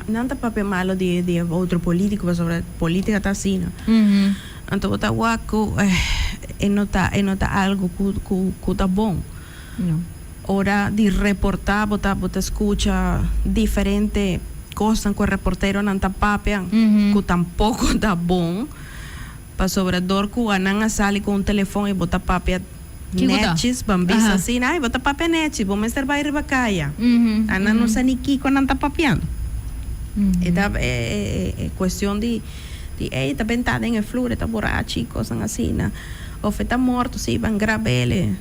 nanta papel malo de outro político sobre política tá assim então botar guaco nota algo que tá bom hora de reportar botar escucha diferente coisas que o reportero nanta papel que tampouco tá bom para sobre dor que a nanga sale com um telefone e botar papel netes, bambisa assim, ai, bota papel netes, vamos estar vai ribacaia. Ana não sabe nem que quando está papeando. É questão de tá bentada em flor, tá borracho, coisas assim, né? Ou tá morto, sim, van grave,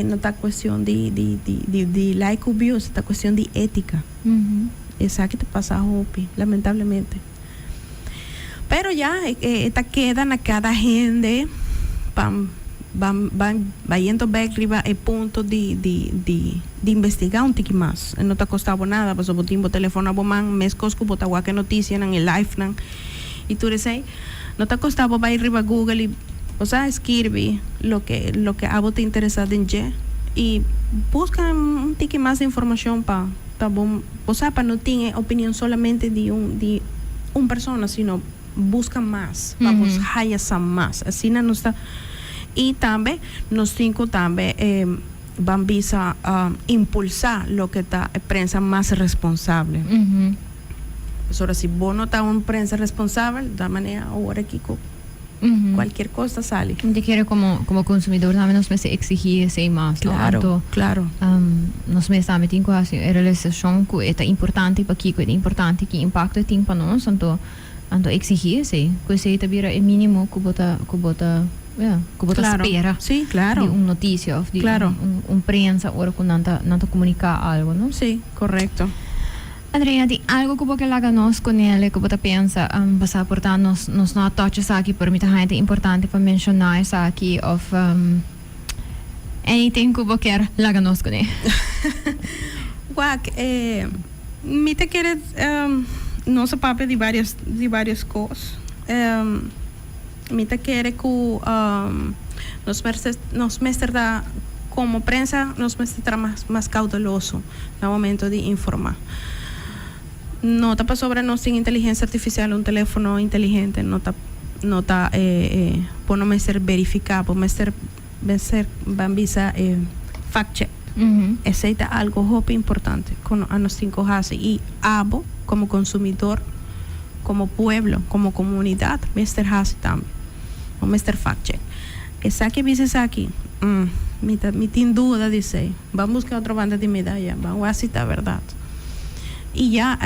não tá questão de like abuse, tá questão de ética. Essa que te passa hope, lamentavelmente. Pero ya, esta queda na cada gente, va yendo back arriba el punto de investigar un tiki más. No te costaba nada, pues botimos teléfono a bomán, mes cosco bota que noticia en el live nan. Y tú dices, no te costaba va arriba a Google y o sea, escribe lo que a vos te interesa en je y busca un tiki más de información para o sea, para no tener opinión solamente de un persona, sino busca más, vamos a más. Así no está. Y también nos cinco también vamos a impulsar lo que está prensa más responsable. Ahora si vos no estás una prensa responsable, de manera ahora aquí cualquier cosa sale. Yo quiero como consumidor también nos me exigir ese más. Claro, claro. Nos me está metiendo así en relación que es importante para aquí, que es importante que impacto tiene para nosotros, entonces exigir ese, que ese también es mínimo que bota como te Claro. espera Sí, claro. de una noticia o de Claro. un prensa o con nanta comunica algo, ¿no? Sí, correcto. Andrea, di algo como que la ganos con él, como te piensa, pasar por nos no touches aquí, pero mi gente importante para mencionar aquí of anything como que la ganos con él. Guac, mi te quiere nossa papo de várias coisas. Mi te quiere que nos mestre da como prensa nos mestre mais cauteloso no momento de informar. No está sobre nossa inteligência artificial um telefone inteligente não tá por não ser verificar, por ser bambisa fact check. Esse é algo muito importante com a nós cinco raças e abo como consumidor, como pueblo, como comunidade, Mr. Hasi também, o Mr. Fact Check. Essa que dices aqui, me tem dúvida de ser, vamos buscar outra banda de medalha, vamos aceitar a verdade. E já,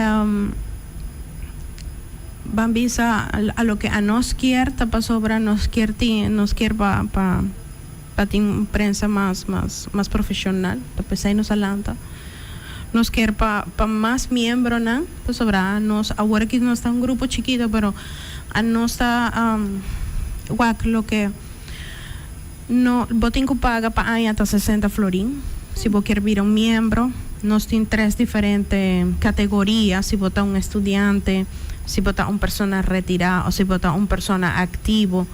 vamos a lo que a nós quer, tapa sobre nós quer para ter prensa mais profissional, para pensar nos alanta. Nos quer para más miembros, ¿no? Pues sobre nos, ahora que no está un grupo chiquito, pero a no está lo que no botín que paga para año hasta 60 florín. Si vos quieres vir un miembro, nos tiene 3 diferentes categorías. Si vos un estudiante, si vos una persona retirada o si vos una persona activo.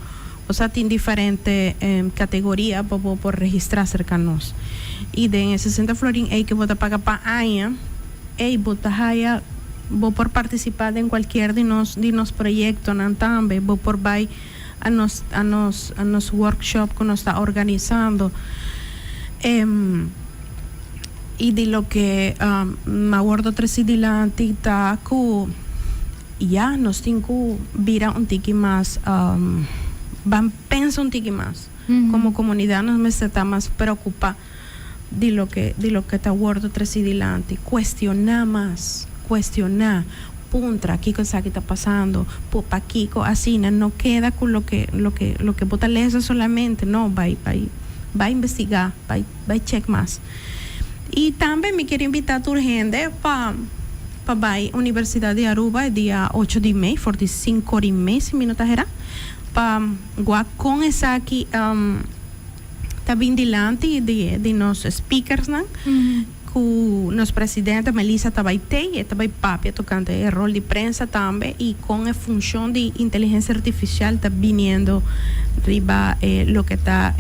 O sea, tiene diferentes categorías por registrar cercanos. Y de 60 florín hay que vota paga para año y vota haya vos por participar en cualquier de nos proyectos también vos por vai a nos workshop que nos está organizando y de lo que me acuerdo tres adelante está que ya nos tengo vira un tiki más van pensa un tiki más como comunidad nos está más preocupada de lo que te acuerdo tres adelante cuestionar puntra aquí cosa que está pasando pa aquí así no queda con lo que vota leer solamente no va a investigar va a check más y también me quiero invitar a tu gente para la Universidad de Aruba el día 8 de mayo 45 de mayo si me nota era para con esa aquí está bien delante de nos speakers, ¿no? Com nos presidente Melissa Tabaitei e também papi tocando o rol de prensa também e com a função de inteligência artificial está vindo riba lo que está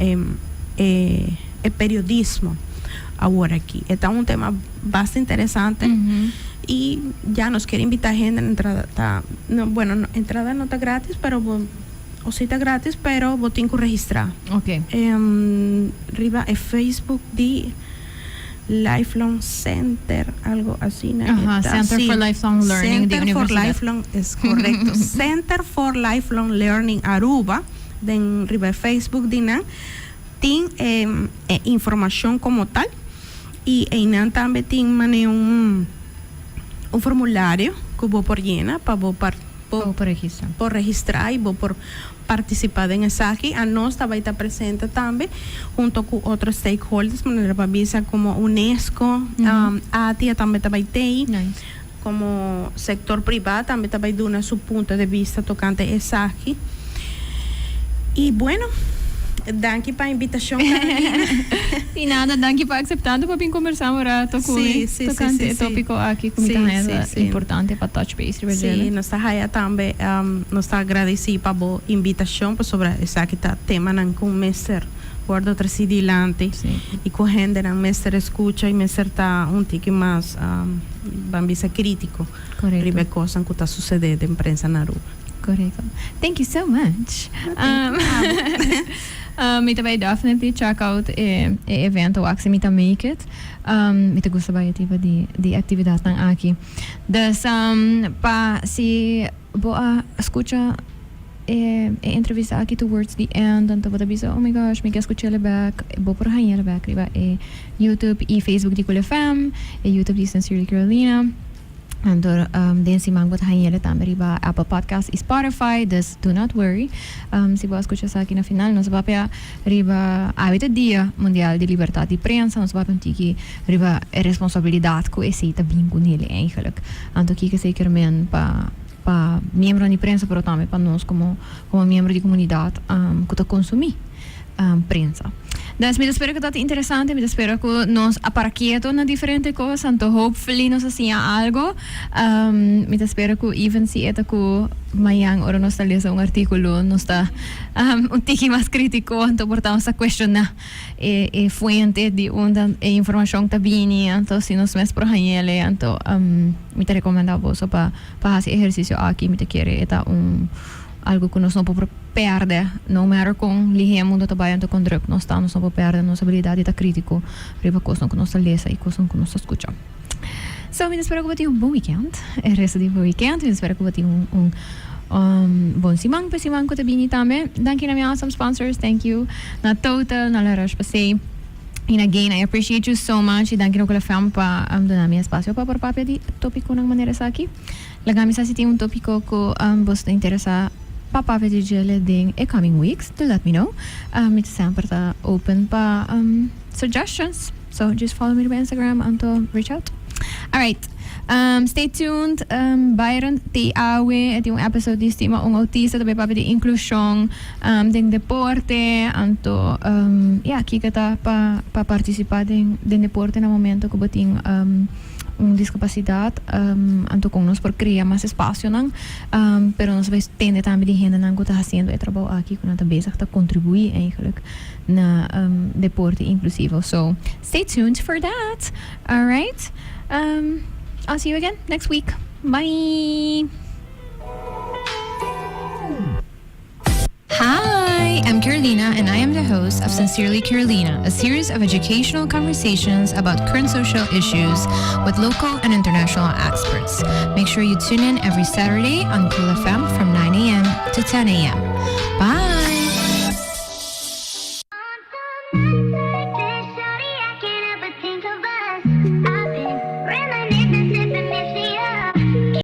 o periodismo agora aqui. Então um tema bastante interessante e já nos quer invitar a gente a entrada tá entrada não está grátis, pero o sí está gratis, pero vos tienes que registrar. Ok. Arriba es Facebook de Lifelong Center, algo así. ¿No? Center for Lifelong Learning de Center for Universidad. Lifelong, es correcto. Center for Lifelong Learning Aruba, de arriba Facebook de Nan, tiene información como tal, y en también tiene un formulario que vos por llenar, para vos por registrar y vos por participar en esa aquí. A nos va a estar presente también junto con otros stakeholders, como UNESCO, ATIA también va a estar como sector privado también va a dar su punto de vista tocante esa aquí. Y bueno, danke para a invitação, Carolina. E nada, danke para acceptando para vir conversar um rato com tocante o tópico aqui com muita importante para touch base. Sim, nós está também, nós está agradecido para a invitação sobre esse aqui tema com o mestre guarda trasidilante e com gente não mestre escuta e mestre tá tique mais bambisa crítico. Correto. Ribe coisa que está sucedendo em prensa na rua. Correcto. Thank you so much. Me também definitely check out evento o Aximita Make It. Me te gusta bastante de atividade aqui. Dus pa si boa escucha entrevista aqui towards the end, então vou dizer oh my gosh, me quer escutar ele back, vou por aí ele back, riba YouTube e Facebook de Cool FM, e YouTube de Sincerely Carolina. Anto din si Mango Tahanyele também riba Apple Podcast e Spotify, dus do not worry. Se você escutar isso aqui na final, nós vamos riba hábito dia mundial de liberdade de prensa, nós vamos ter riba responsabilidade com esse tá vinco nele eigenlijk. Anto aqui que zeker men pa membro de prensa, pero também para nós como membro de comunidade que tá consumir prensa. Dus me espero que dat interessante, me espero que nos aparquieto na diferente coisas, então hopefully nos hacía algo. Me espero que even si eta que mayang ora nos está lesa un artículo, nos está un tiki más crítico, então portamos a questionar fuente de onde informação tá vindo, então se nos mes pro hanele, então me te recomenda vos para fazer exercício aqui, me te querer eta algo que nós não podemos perder, no matter com lihe mundo trabalhando com druk, nós não podemos perder nossa habilidade de crítico, riba coisa que nós lesa e coisa que nós escuta. So, me espero que você tenha bom weekend, o resto do weekend, me espero que você tenha bom simang que te bini também. Thank you na minha awesome sponsors, thank you na Total, na La Roche Posay. And again, I appreciate you so much. E thank you na fam pa donar mi espacio pa por papia di tópico ng maneira sa aqui. Lagami sa si tem un tópico que você interessa Papa Vegele in coming weeks to let me know. It's sempre open pa suggestions. So just follow me on Instagram and reach out. Alright. Stay tuned. Byron te awe at yung episode di stima ang autista tabi pa di inclusion ding deporte anto kika ta pa participar ding deporte na momento ko bating discapacidade anto com nós por criar mais espaço não pero nós vai tende também de gente não que está fazendo é trabalho aqui com nada bezig está contribuir eigenlijk na deporte inclusivo, so stay tuned for that. All right, I'll see you again next week. Bye. Hi, I'm Carolina, and I am the host of Sincerely Carolina, a series of educational conversations about current social issues with local and international experts. Make sure you tune in every Saturday on Cool FM from 9 a.m. to 10 a.m. Bye!